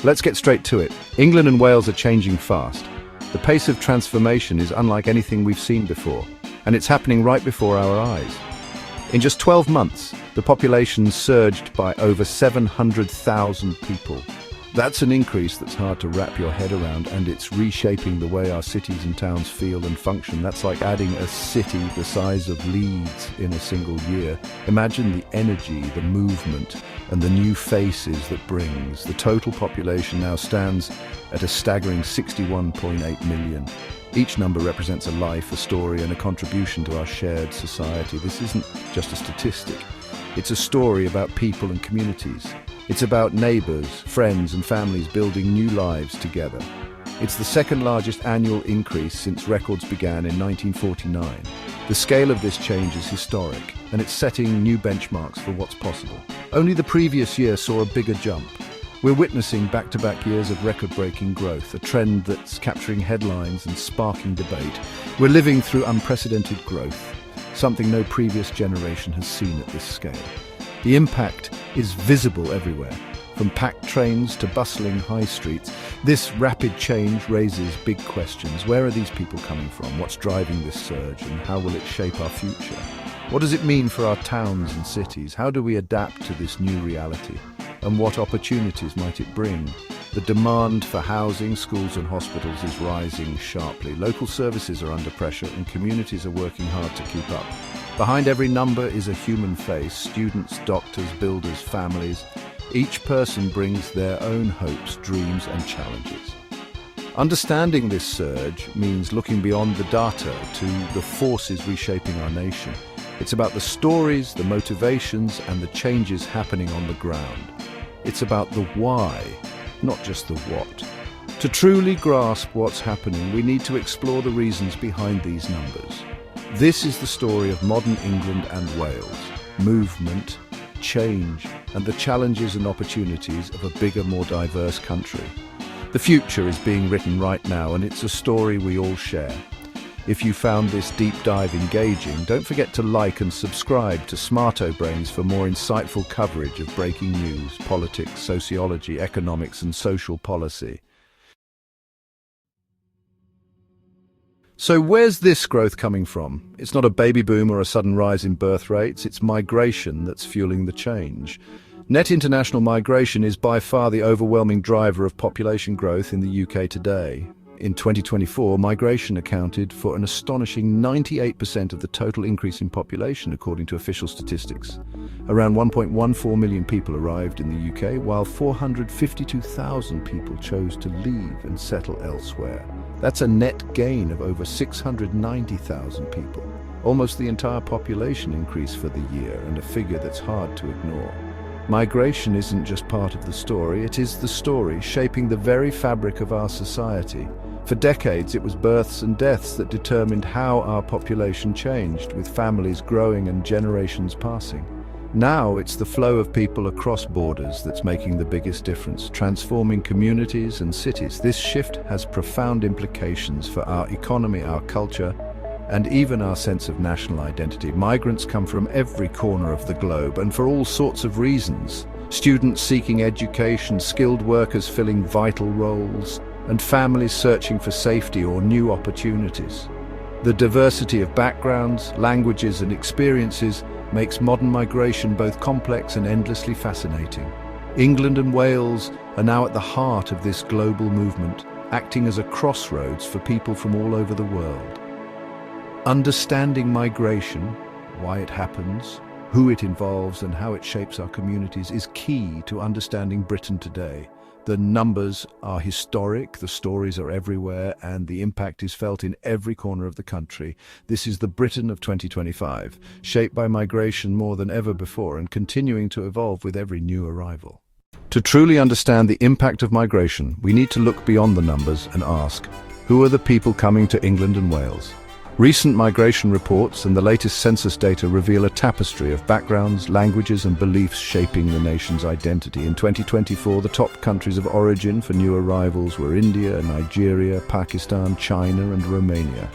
Let's get straight to it. England and Wales are changing fast. The pace of transformation is unlike anything we've seen before, and it's happening right before our eyes. In just 12 months, the population surged by over 700,000 people. That's an increase that's hard to wrap your head around, and it's reshaping the way our cities and towns feel and function. That's like adding a city the size of Leeds in a single year. Imagine the energy, the movement, and the new faces that brings. The total population now stands at a staggering 61.8 million. Each number represents a life, a story, and a contribution to our shared society. This isn't just a statistic. It's a story about people and communities. It's about neighbours, friends and families building new lives together. It's the second largest annual increase since records began in 1949. The scale of this change is historic, and it's setting new benchmarks for what's possible. Only the previous year saw a bigger jump. We're witnessing back-to-back years of record-breaking growth, a trend that's capturing headlines and sparking debate. We're living through unprecedented growth, something no previous generation has seen at this scale. The impact is visible everywhere, from packed trains to bustling high streets. This rapid change raises big questions. Where are these people coming from? What's driving this surge, and how will it shape our future? What does it mean for our towns and cities? How do we adapt to this new reality? And what opportunities might it bring? The demand for housing, schools and hospitals is rising sharply. Local services are under pressure and communities are working hard to keep up. Behind every number is a human face: students, doctors, builders, families. Each person brings their own hopes, dreams and challenges. Understanding this surge means looking beyond the data to the forces reshaping our nation. It's about the stories, the motivations and the changes happening on the ground. It's about the why, not just the what. To truly grasp what's happening, we need to explore the reasons behind these numbers. This is the story of modern England and Wales: movement, change, and the challenges and opportunities of a bigger, more diverse country. The future is being written right now, and it's a story we all share. If you found this deep dive engaging, don't forget to like and subscribe to Smarto Brains for more insightful coverage of breaking news, politics, sociology, economics, and social policy. So where's this growth coming from? It's not a baby boom or a sudden rise in birth rates, it's migration that's fueling the change. Net international migration is by far the overwhelming driver of population growth in the UK today. In 2024, migration accounted for an astonishing 98% of the total increase in population, according to official statistics. Around 1.14 million people arrived in the UK, while 452,000 people chose to leave and settle elsewhere. That's a net gain of over 690,000 people. Almost the entire population increase for the year, and a figure that's hard to ignore. Migration isn't just part of the story, it is the story shaping the very fabric of our society. For decades, it was births and deaths that determined how our population changed, with families growing and generations passing. Now it's the flow of people across borders that's making the biggest difference, transforming communities and cities. This shift has profound implications for our economy, our culture, and even our sense of national identity. Migrants come from every corner of the globe, and for all sorts of reasons. Students seeking education, skilled workers filling vital roles, and families searching for safety or new opportunities. The diversity of backgrounds, languages and experiences makes modern migration both complex and endlessly fascinating. England and Wales are now at the heart of this global movement, acting as a crossroads for people from all over the world. Understanding migration, why it happens, who it involves and how it shapes our communities is key to understanding Britain today. The numbers are historic, the stories are everywhere, and the impact is felt in every corner of the country. This is the Britain of 2025, shaped by migration more than ever before and continuing to evolve with every new arrival. To truly understand the impact of migration, we need to look beyond the numbers and ask, who are the people coming to England and Wales? Recent migration reports and the latest census data reveal a tapestry of backgrounds, languages and beliefs shaping the nation's identity. In 2024, the top countries of origin for new arrivals were India, Nigeria, Pakistan, China and Romania.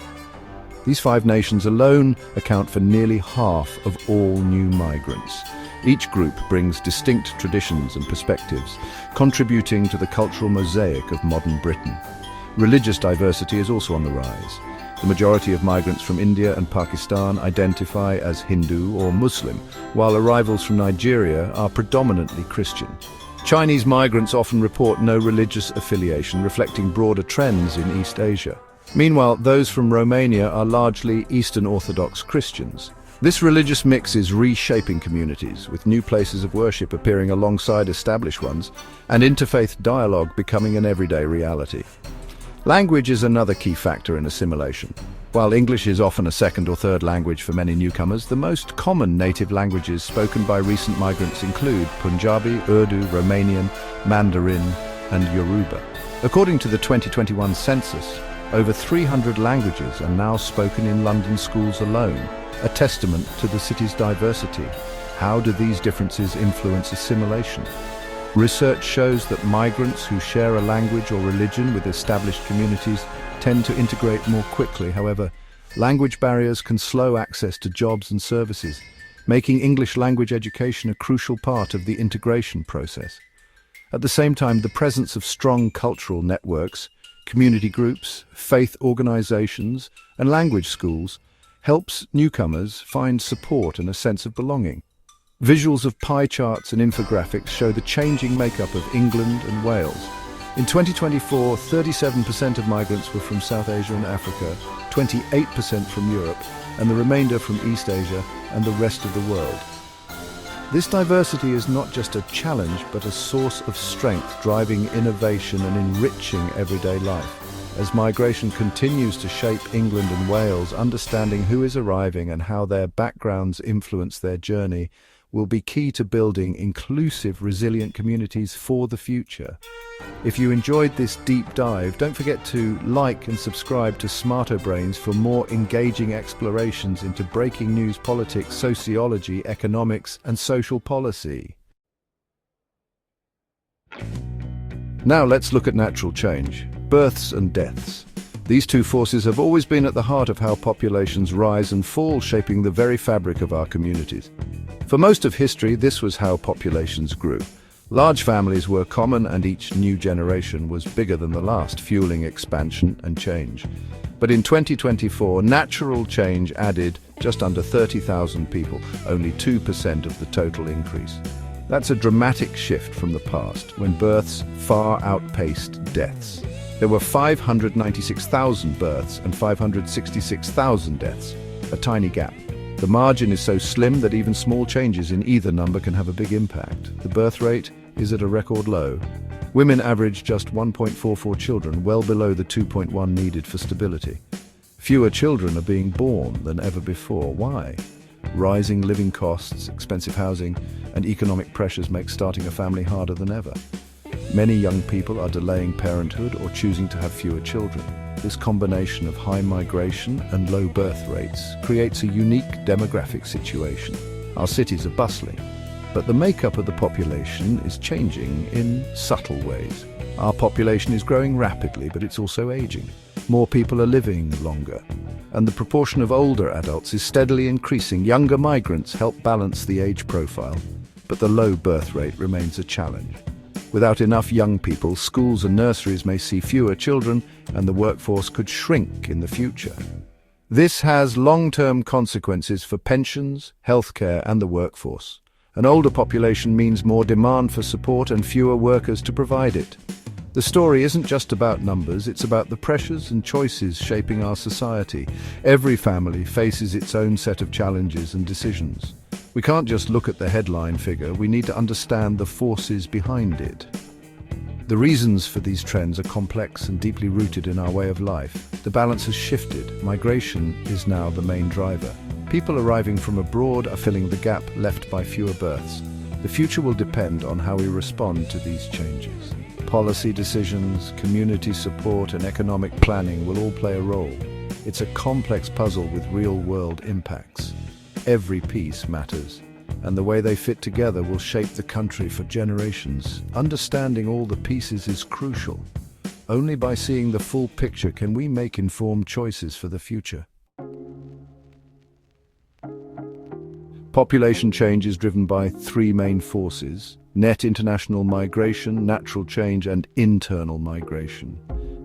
These 5 nations alone account for nearly half of all new migrants. Each group brings distinct traditions and perspectives, contributing to the cultural mosaic of modern Britain. Religious diversity is also on the rise. The majority of migrants from India and Pakistan identify as Hindu or Muslim, while arrivals from Nigeria are predominantly Christian. Chinese migrants often report no religious affiliation, reflecting broader trends in East Asia. Meanwhile, those from Romania are largely Eastern Orthodox Christians. This religious mix is reshaping communities, with new places of worship appearing alongside established ones, and interfaith dialogue becoming an everyday reality. Language is another key factor in assimilation. While English is often a second or third language for many newcomers, the most common native languages spoken by recent migrants include Punjabi, Urdu, Romanian, Mandarin, and Yoruba. According to the 2021 census, over 300 languages are now spoken in London schools alone, a testament to the city's diversity. How do these differences influence assimilation? Research shows that migrants who share a language or religion with established communities tend to integrate more quickly. However, language barriers can slow access to jobs and services, making English language education a crucial part of the integration process. At the same time, the presence of strong cultural networks, community groups, faith organizations, and language schools helps newcomers find support and a sense of belonging. Visuals of pie charts and infographics show the changing makeup of England and Wales. In 2024, 37% of migrants were from South Asia and Africa, 28% from Europe, and the remainder from East Asia and the rest of the world. This diversity is not just a challenge, but a source of strength, driving innovation and enriching everyday life. As migration continues to shape England and Wales, understanding who is arriving and how their backgrounds influence their journey will be key to building inclusive, resilient communities for the future. If you enjoyed this deep dive, don't forget to like and subscribe to Smarter Brains for more engaging explorations into breaking news, politics, sociology, economics, and social policy. Now let's look at natural change, births and deaths. These two forces have always been at the heart of how populations rise and fall, shaping the very fabric of our communities. For most of history, this was how populations grew. Large families were common, and each new generation was bigger than the last, fueling expansion and change. But in 2024, natural change added just under 30,000 people, only 2% of the total increase. That's a dramatic shift from the past, when births far outpaced deaths. There were 596,000 births and 566,000 deaths, a tiny gap. The margin is so slim that even small changes in either number can have a big impact. The birth rate is at a record low. Women average just 1.44 children, well below the 2.1 needed for stability. Fewer children are being born than ever before. Why? Rising living costs, expensive housing, and economic pressures make starting a family harder than ever. Many young people are delaying parenthood or choosing to have fewer children. This combination of high migration and low birth rates creates a unique demographic situation. Our cities are bustling, but the makeup of the population is changing in subtle ways. Our population is growing rapidly, but it's also aging. More people are living longer, and the proportion of older adults is steadily increasing. Younger migrants help balance the age profile, but the low birth rate remains a challenge. Without enough young people, schools and nurseries may see fewer children, and the workforce could shrink in the future. This has long-term consequences for pensions, healthcare, and the workforce. An older population means more demand for support and fewer workers to provide it. The story isn't just about numbers, it's about the pressures and choices shaping our society. Every family faces its own set of challenges and decisions. We can't just look at the headline figure, we need to understand the forces behind it. The reasons for these trends are complex and deeply rooted in our way of life. The balance has shifted. Migration is now the main driver. People arriving from abroad are filling the gap left by fewer births. The future will depend on how we respond to these changes. Policy decisions, community support, and economic planning will all play a role. It's a complex puzzle with real-world impacts. Every piece matters, and the way they fit together will shape the country for generations. Understanding all the pieces is crucial. Only by seeing the full picture can we make informed choices for the future. Population change is driven by three main forces: net international migration, natural change, and internal migration.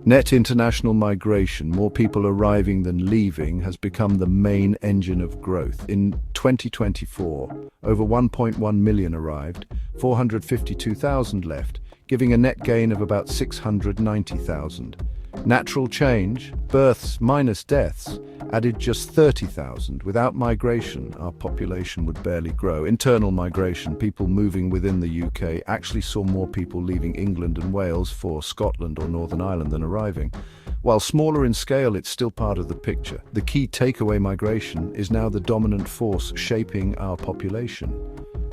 Net international migration, more people arriving than leaving, has become the main engine of growth. In 2024, over 1.1 million arrived, 452,000 left, giving a net gain of about 690,000. Natural change, births minus deaths, added just 30,000. Without migration, our population would barely grow. Internal migration, people moving within the UK, actually saw more people leaving England and Wales for Scotland or Northern Ireland than arriving. While smaller in scale, it's still part of the picture. The key takeaway: migration is now the dominant force shaping our population.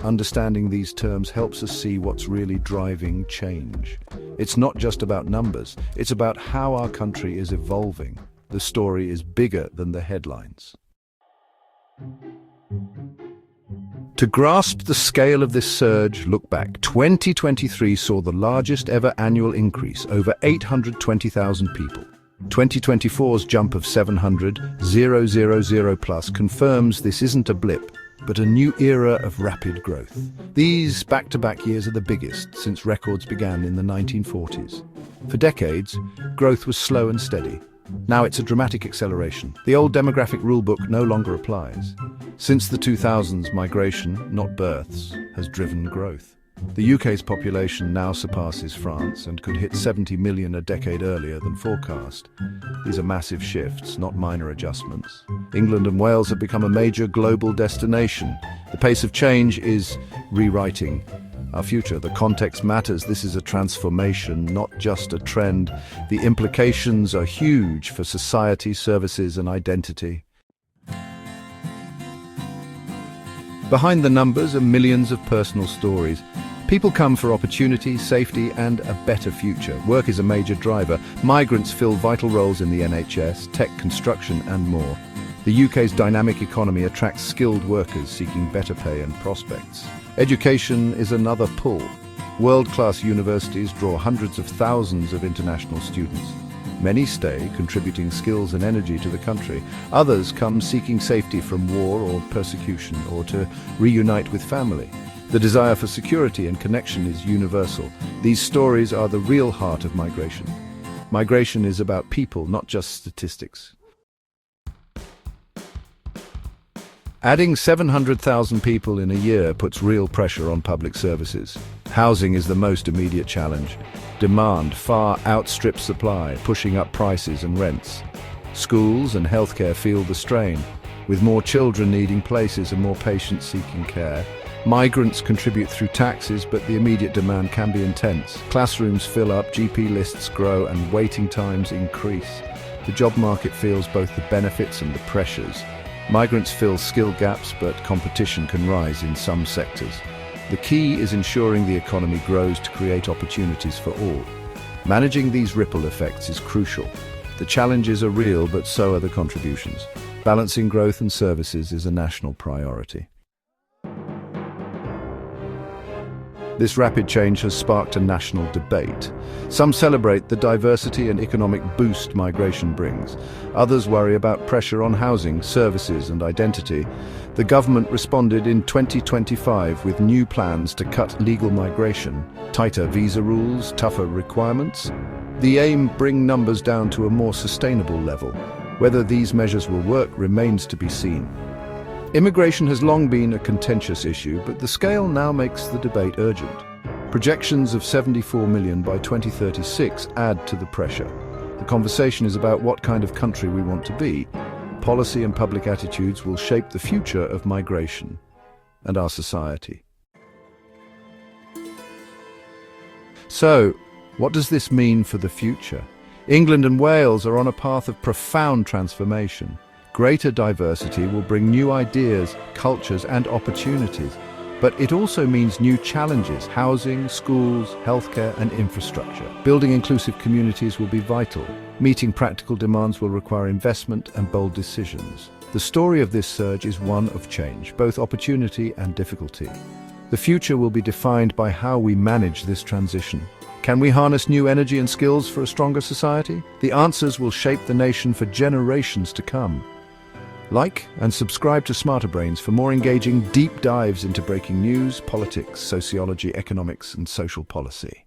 Understanding these terms helps us see what's really driving change. It's not just about numbers, it's about how our country is evolving. The story is bigger than the headlines. To grasp the scale of this surge, look back. 2023 saw the largest ever annual increase, over 820,000 people. 2024's jump of 700,000 plus confirms this isn't a blip, but a new era of rapid growth. These back-to-back years are the biggest since records began in the 1940s. For decades, growth was slow and steady. Now it's a dramatic acceleration. The old demographic rulebook no longer applies. Since the 2000s, migration, not births, has driven growth. The UK's population now surpasses France and could hit 70 million a decade earlier than forecast. These are massive shifts, not minor adjustments. England and Wales have become a major global destination. The pace of change is rewriting our future. The context matters. This is a transformation, not just a trend. The implications are huge for society, services, and identity. Behind the numbers are millions of personal stories. People come for opportunity, safety, and a better future. Work is a major driver. Migrants fill vital roles in the NHS, tech, construction, and more. The UK's dynamic economy attracts skilled workers seeking better pay and prospects. Education is another pull. World-class universities draw hundreds of thousands of international students. Many stay, contributing skills and energy to the country. Others come seeking safety from war or persecution, or to reunite with family. The desire for security and connection is universal. These stories are the real heart of migration. Migration is about people, not just statistics. Adding 700,000 people in a year puts real pressure on public services. Housing is the most immediate challenge. Demand far outstrips supply, pushing up prices and rents. Schools and healthcare feel the strain, with more children needing places and more patients seeking care. Migrants contribute through taxes, but the immediate demand can be intense. Classrooms fill up, GP lists grow, and waiting times increase. The job market feels both the benefits and the pressures. Migrants fill skill gaps, but competition can rise in some sectors. The key is ensuring the economy grows to create opportunities for all. Managing these ripple effects is crucial. The challenges are real, but so are the contributions. Balancing growth and services is a national priority. This rapid change has sparked a national debate. Some celebrate the diversity and economic boost migration brings. Others worry about pressure on housing, services, and identity. The government responded in 2025 with new plans to cut legal migration, tighter visa rules, tougher requirements. The aim: bring numbers down to a more sustainable level. Whether these measures will work remains to be seen. Immigration has long been a contentious issue, but the scale now makes the debate urgent. Projections of 74 million by 2036 add to the pressure. The conversation is about what kind of country we want to be. Policy and public attitudes will shape the future of migration and our society. So, what does this mean for the future? England and Wales are on a path of profound transformation. Greater diversity will bring new ideas, cultures, and opportunities. But it also means new challenges: housing, schools, healthcare, and infrastructure. Building inclusive communities will be vital. Meeting practical demands will require investment and bold decisions. The story of this surge is one of change, both opportunity and difficulty. The future will be defined by how we manage this transition. Can we harness new energy and skills for a stronger society? The answers will shape the nation for generations to come. Like and subscribe to Smarter Brains for more engaging deep dives into breaking news, politics, sociology, economics, and social policy.